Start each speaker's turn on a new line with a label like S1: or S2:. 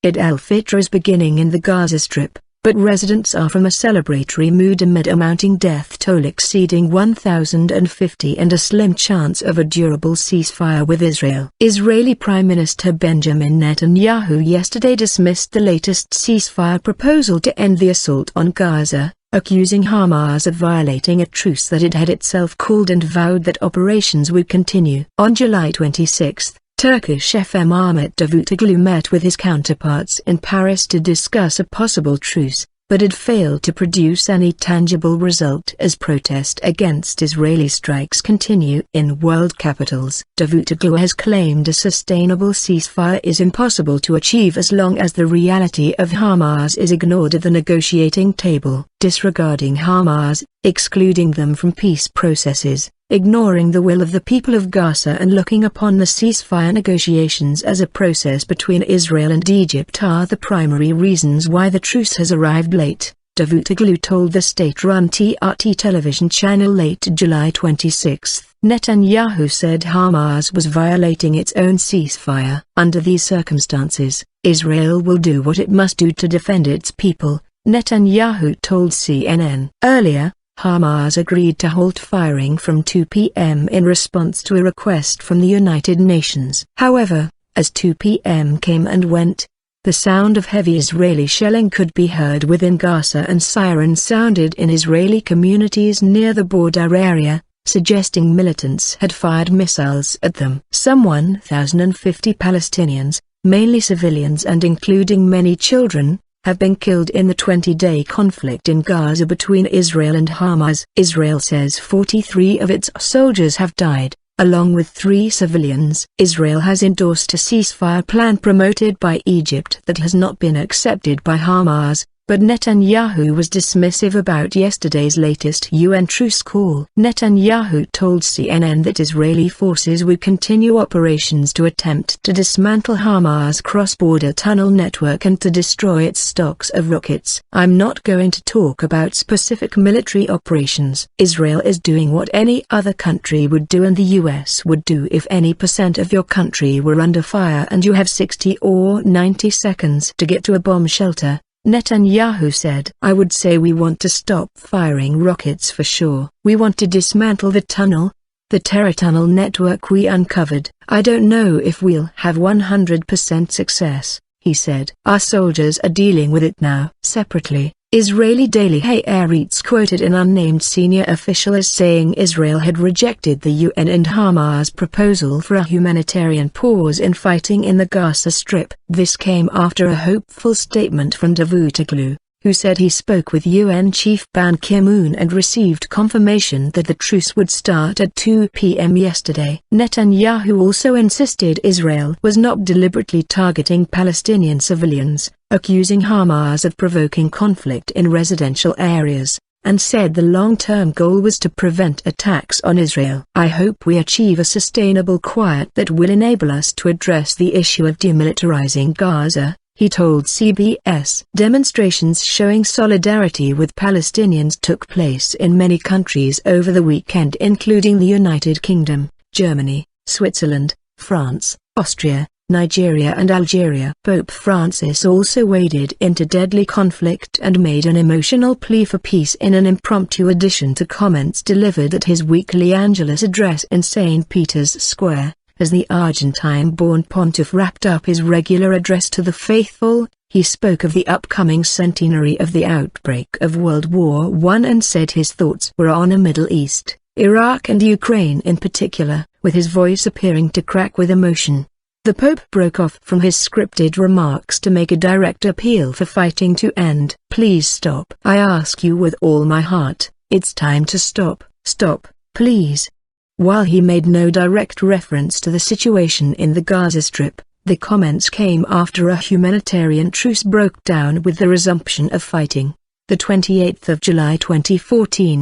S1: Eid al-Fitr is beginning in the Gaza Strip, but residents are from a celebratory mood amid a mounting death toll exceeding 1,050 and a slim chance of a durable ceasefire with Israel. Israeli Prime Minister Benjamin Netanyahu yesterday dismissed the latest ceasefire proposal to end the assault on Gaza, accusing Hamas of violating a truce that it had itself called and vowed that operations would continue. On July 26, Turkish FM Ahmet Davutoglu met with his counterparts in Paris to discuss a possible truce, but had failed to produce any tangible result as protest against Israeli strikes continue in world capitals. Davutoglu has claimed a sustainable ceasefire is impossible to achieve as long as the reality of Hamas is ignored at the negotiating table. Disregarding Hamas, excluding them from peace processes, ignoring the will of the people of Gaza and looking upon the ceasefire negotiations as a process between Israel and Egypt are the primary reasons why the truce has arrived late, Davutoglu told the state-run TRT television channel late July 26. Netanyahu said Hamas was violating its own ceasefire. Under these circumstances, Israel will do what it must do to defend its people, Netanyahu told CNN. Earlier, Hamas agreed to halt firing from 2 p.m. in response to a request from the United Nations. However, as 2 p.m. came and went, the sound of heavy Israeli shelling could be heard within Gaza and sirens sounded in Israeli communities near the border area, suggesting militants had fired missiles at them. Some 1,050 Palestinians, mainly civilians and including many children, have been killed in the 20-day conflict in Gaza between Israel and Hamas. Israel says 43 of its soldiers have died, along with 3 civilians. Israel has endorsed a ceasefire plan promoted by Egypt that has not been accepted by Hamas, but Netanyahu was dismissive about yesterday's latest UN truce call. Netanyahu told CNN that Israeli forces would continue operations to attempt to dismantle Hamas' cross-border tunnel network and to destroy its stocks of rockets. I'm not going to talk about specific military operations. Israel is doing what any other country would do and the US would do if any % of your country were under fire and you have 60 or 90 seconds to get to a bomb shelter, Netanyahu said. I would say we want to stop firing rockets for sure. We want to dismantle the tunnel, the terror tunnel network we uncovered. I don't know if we'll have 100% success, he said. Our soldiers are dealing with it now. Separately, Israeli Daily Haaretz quoted an unnamed senior official as saying Israel had rejected the UN and Hamas' proposal for a humanitarian pause in fighting in the Gaza Strip. This came after a hopeful statement from Davutoglu, who said he spoke with UN Chief Ban Ki-moon and received confirmation that the truce would start at 2 p.m. yesterday. Netanyahu also insisted Israel was not deliberately targeting Palestinian civilians, accusing Hamas of provoking conflict in residential areas, and said the long-term goal was to prevent attacks on Israel. I hope we achieve a sustainable quiet that will enable us to address the issue of demilitarizing Gaza, he told CBS. Demonstrations showing solidarity with Palestinians took place in many countries over the weekend, including the United Kingdom, Germany, Switzerland, France, Austria, Nigeria and Algeria. Pope Francis also waded into deadly conflict and made an emotional plea for peace in an impromptu addition to comments delivered at his weekly Angelus address in St. Peter's Square. As the Argentine-born pontiff wrapped up his regular address to the faithful, he spoke of the upcoming centenary of the outbreak of World War I and said his thoughts were on the Middle East, Iraq and Ukraine in particular, with his voice appearing to crack with emotion. The Pope broke off from his scripted remarks to make a direct appeal for fighting to end. Please stop. I ask you with all my heart, it's time to stop. Stop, please. While he made no direct reference to the situation in the Gaza Strip, the comments came after a humanitarian truce broke down with the resumption of fighting. The 28th of July 2014.